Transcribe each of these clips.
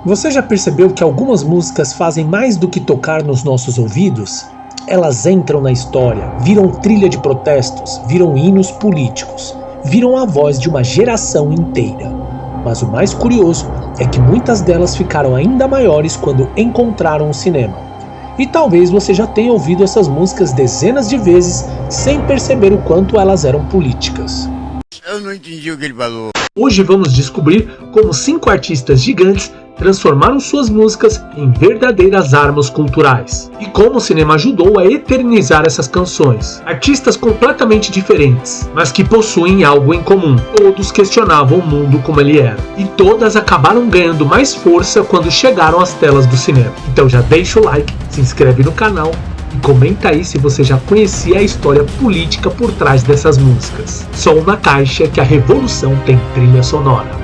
Você já percebeu que algumas músicas fazem mais do que tocar nos nossos ouvidos? Elas entram na história, viram trilha de protestos, viram hinos políticos, viram a voz de uma geração inteira. Mas o mais curioso é que muitas delas ficaram ainda maiores quando encontraram o cinema. E talvez você já tenha ouvido essas músicas dezenas de vezes sem perceber o quanto elas eram políticas. Eu não entendi o que ele falou. Hoje vamos descobrir como 5 artistas gigantes transformaram suas músicas em verdadeiras armas culturais, e como o cinema ajudou a eternizar essas canções. Artistas completamente diferentes, mas que possuem algo em comum. Todos questionavam o mundo como ele era, e todas acabaram ganhando mais força quando chegaram às telas do cinema. Então já deixa o like, se inscreve no canal e comenta aí se você já conhecia a história política por trás dessas músicas. Som na caixa, que a revolução tem trilha sonora.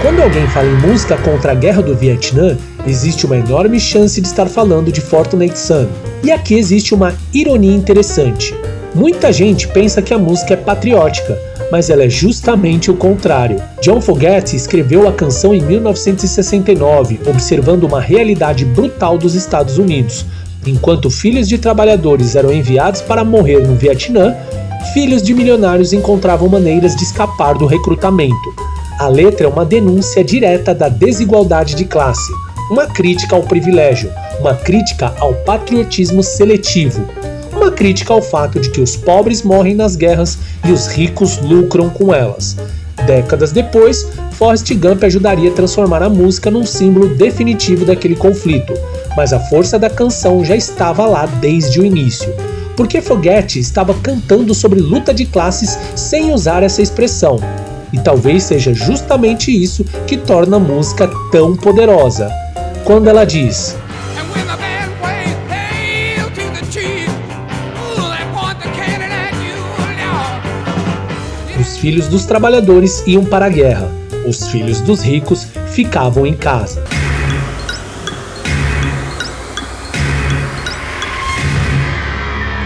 Quando alguém fala em música contra a guerra do Vietnã, existe uma enorme chance de estar falando de Fortunate Son. E aqui existe uma ironia interessante. Muita gente pensa que a música é patriótica, mas ela é justamente o contrário. John Fogerty escreveu a canção em 1969, observando uma realidade brutal dos Estados Unidos. Enquanto filhos de trabalhadores eram enviados para morrer no Vietnã, filhos de milionários encontravam maneiras de escapar do recrutamento. A letra é uma denúncia direta da desigualdade de classe, uma crítica ao privilégio, uma crítica ao patriotismo seletivo, uma crítica ao fato de que os pobres morrem nas guerras e os ricos lucram com elas. Décadas depois, Forrest Gump ajudaria a transformar a música num símbolo definitivo daquele conflito, mas a força da canção já estava lá desde o início. Porque Fogerty estava cantando sobre luta de classes sem usar essa expressão. E talvez seja justamente isso que torna a música tão poderosa. Quando ela diz: os filhos dos trabalhadores iam para a guerra, os filhos dos ricos ficavam em casa.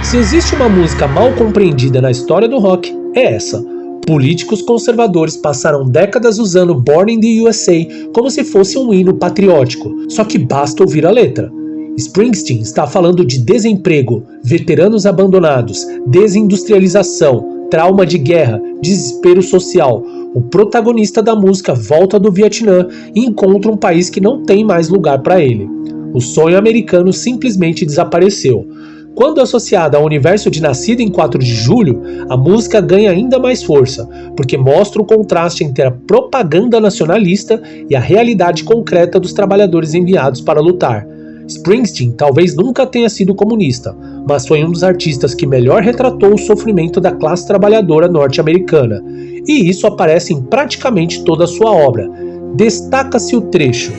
Se existe uma música mal compreendida na história do rock, é essa. Políticos conservadores passaram décadas usando Born in the USA como se fosse um hino patriótico, só que basta ouvir a letra. Springsteen está falando de desemprego, veteranos abandonados, desindustrialização, trauma de guerra, desespero social. O protagonista da música volta do Vietnã e encontra um país que não tem mais lugar para ele. O sonho americano simplesmente desapareceu. Quando associada ao universo de Nascido em 4 de Julho, a música ganha ainda mais força, porque mostra o contraste entre a propaganda nacionalista e a realidade concreta dos trabalhadores enviados para lutar. Springsteen talvez nunca tenha sido comunista, mas foi um dos artistas que melhor retratou o sofrimento da classe trabalhadora norte-americana, e isso aparece em praticamente toda a sua obra. Destaca-se o trecho: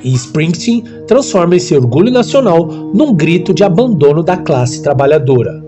e Springsteen transforma esse orgulho nacional num grito de abandono da classe trabalhadora.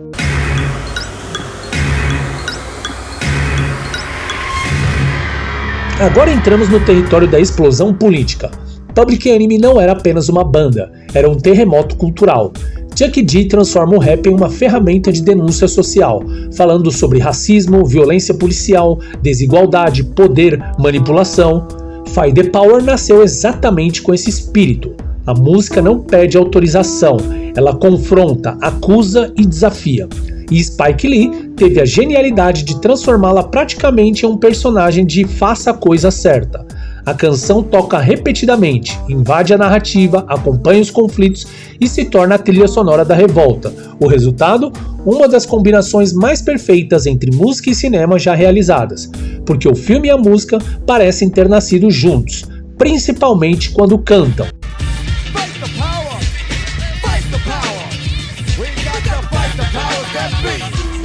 Agora entramos no território da explosão política. Public Enemy não era apenas uma banda, era um terremoto cultural. Chuck D transforma o rap em uma ferramenta de denúncia social, falando sobre racismo, violência policial, desigualdade, poder, manipulação. Fight the Power nasceu exatamente com esse espírito. A música não pede autorização, ela confronta, acusa e desafia. E Spike Lee teve a genialidade de transformá-la praticamente em um personagem de Faça a Coisa Certa. A canção toca repetidamente, invade a narrativa, acompanha os conflitos e se torna a trilha sonora da revolta. O resultado? Uma das combinações mais perfeitas entre música e cinema já realizadas, porque o filme e a música parecem ter nascido juntos, principalmente quando cantam.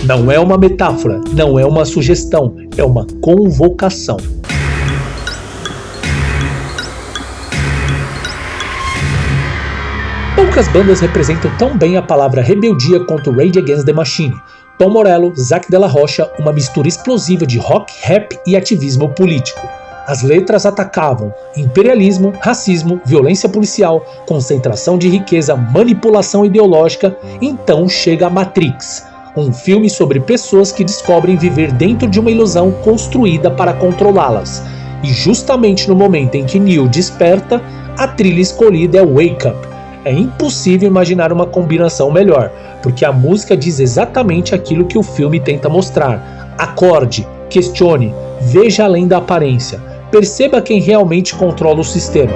Não é uma metáfora, não é uma sugestão, é uma convocação. Poucas bandas representam tão bem a palavra rebeldia quanto Rage Against the Machine. Tom Morello, Zack de la Rocha, uma mistura explosiva de rock, rap e ativismo político. As letras atacavam imperialismo, racismo, violência policial, concentração de riqueza, manipulação ideológica. Então chega a Matrix, um filme sobre pessoas que descobrem viver dentro de uma ilusão construída para controlá-las. E justamente no momento em que Neo desperta, a trilha escolhida é Wake Up. É impossível imaginar uma combinação melhor, porque a música diz exatamente aquilo que o filme tenta mostrar. Acorde, questione, veja além da aparência. Perceba quem realmente controla o sistema.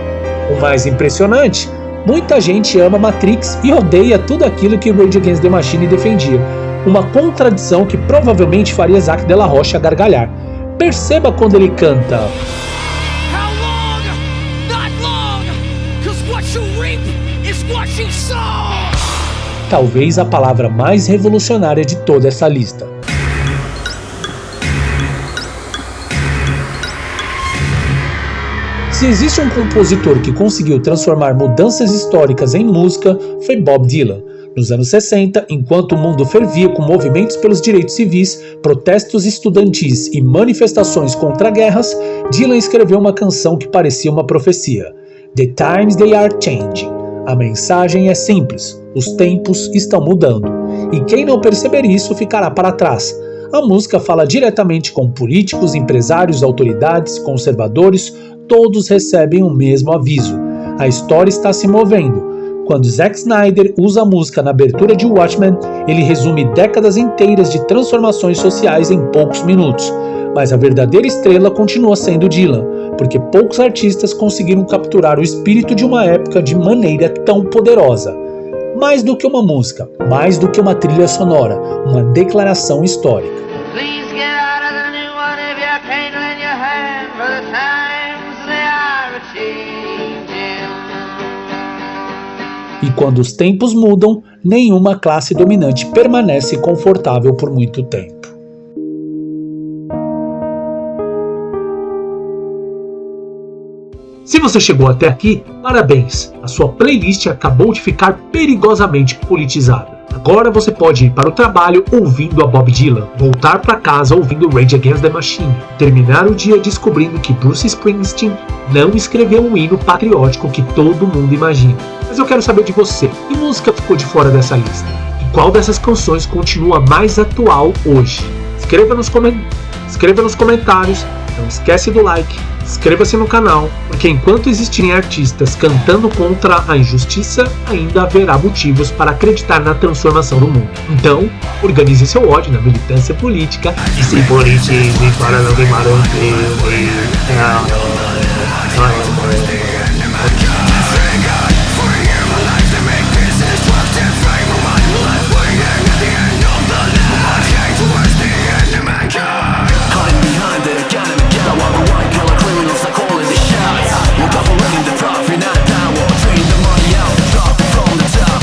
O mais impressionante, muita gente ama Matrix e odeia tudo aquilo que Rage Against the Machine defendia. Uma contradição que provavelmente faria Zack de la Rocha gargalhar. Perceba quando ele canta: talvez a palavra mais revolucionária de toda essa lista. Se existe um compositor que conseguiu transformar mudanças históricas em música, foi Bob Dylan. Nos anos 60, enquanto o mundo fervia com movimentos pelos direitos civis, protestos estudantis e manifestações contra guerras, Dylan escreveu uma canção que parecia uma profecia: The Times They Are Changing. A mensagem é simples: os tempos estão mudando. E quem não perceber isso ficará para trás. A música fala diretamente com políticos, empresários, autoridades, conservadores. Todos recebem o mesmo aviso. A história está se movendo. Quando Zack Snyder usa a música na abertura de Watchmen, ele resume décadas inteiras de transformações sociais em poucos minutos. Mas a verdadeira estrela continua sendo Dylan, porque poucos artistas conseguiram capturar o espírito de uma época de maneira tão poderosa. Mais do que uma música, mais do que uma trilha sonora, uma declaração histórica. E quando os tempos mudam, nenhuma classe dominante permanece confortável por muito tempo. Se você chegou até aqui, parabéns! A sua playlist acabou de ficar perigosamente politizada. Agora você pode ir para o trabalho ouvindo a Bob Dylan, voltar para casa ouvindo Rage Against the Machine, terminar o dia descobrindo que Bruce Springsteen não escreveu um hino patriótico que todo mundo imagina. Mas eu quero saber de você, que música ficou de fora dessa lista? E qual dessas canções continua mais atual hoje? Escreva nos comentários, não esquece do like, inscreva-se no canal, porque enquanto existirem artistas cantando contra a injustiça, ainda haverá motivos para acreditar na transformação do mundo. Então, organize seu ódio na militância política e se politize para não queimar o filme.